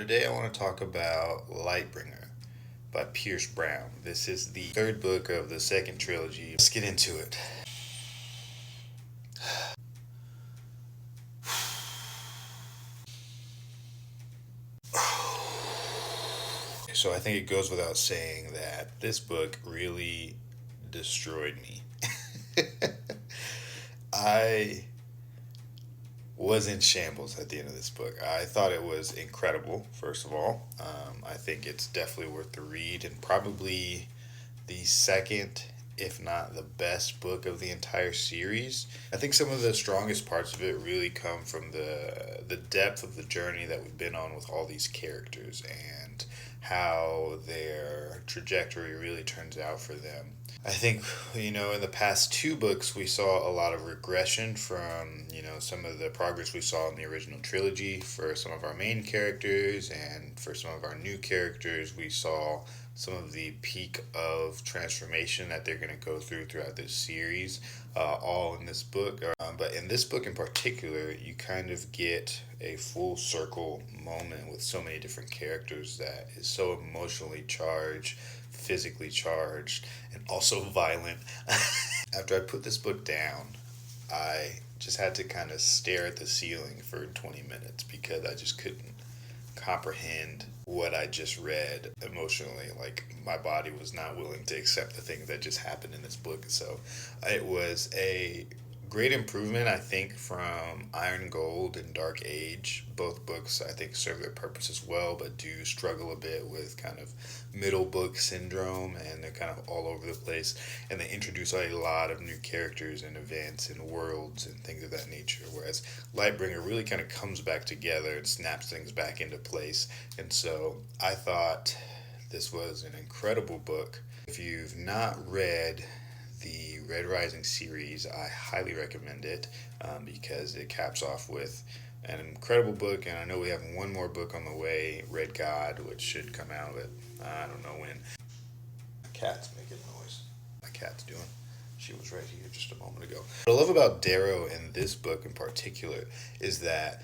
today I want to talk about Lightbringer by Pierce Brown. This is the third book of the second trilogy. Let's get into it. So I think it goes without saying that this book really destroyed me. I was in shambles at the end of this book. I thought it was incredible, first of all. I think it's definitely worth the read and probably the second, if not the best book of the entire series. I think some of the strongest parts of it really come from the depth of the journey that we've been on with all these characters and how their trajectory really turns out for them. I think, in the past two books, we saw a lot of regression from, some of the progress we saw in the original trilogy for some of our main characters, and for some of our new characters, we saw some of the peak of transformation that they're going to go throughout this series, all in this book. But in this book in particular, you kind of get a full circle moment with so many different characters that is so emotionally charged, physically charged, and also violent. After I put this book down, I just had to kind of stare at the ceiling for 20 minutes because I just couldn't comprehend what I just read emotionally. Like, my body was not willing to accept the things that just happened in this book. So it was a great improvement, I think, from Iron Gold and Dark Age. Both books, I think, serve their purposes well, but do struggle a bit with kind of middle book syndrome, and they're kind of all over the place. And they introduce a lot of new characters and events and worlds and things of that nature, whereas Lightbringer really kind of comes back together and snaps things back into place. And so I thought this was an incredible book. If you've not read the Red Rising series, I highly recommend it because it caps off with an incredible book, and I know we have one more book on the way, Red God, which should come out, but I don't know when. My cat's making noise. My cat's doing. She was right here just a moment ago. What I love about Darrow in this book in particular is that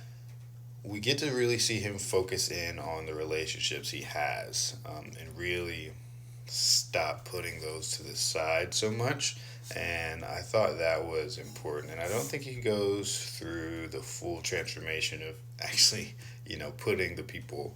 we get to really see him focus in on the relationships he has, and really stop putting those to the side so much. And I thought that was important, and I don't think he goes through the full transformation of actually putting the people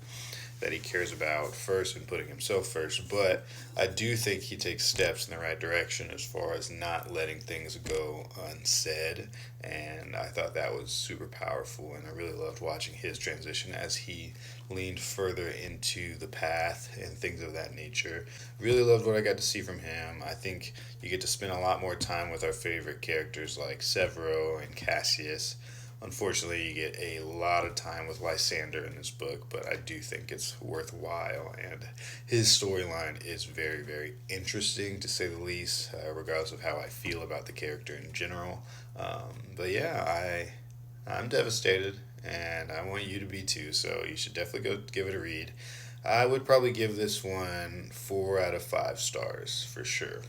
that he cares about first and putting himself first, but I do think he takes steps in the right direction as far as not letting things go unsaid, and I thought that was super powerful, and I really loved watching his transition as he leaned further into the path and things of that nature. Really loved what I got to see from him. I think you get to spend a lot more time with our favorite characters like Severo and Cassius. Unfortunately, you get a lot of time with Lysander in this book, but I do think it's worthwhile, and his storyline is very, very interesting, to say the least, regardless of how I feel about the character in general. But yeah, I'm devastated, and I want you to be too, so you should definitely go give it a read. I would probably give this one 4 out of 5 stars, for sure.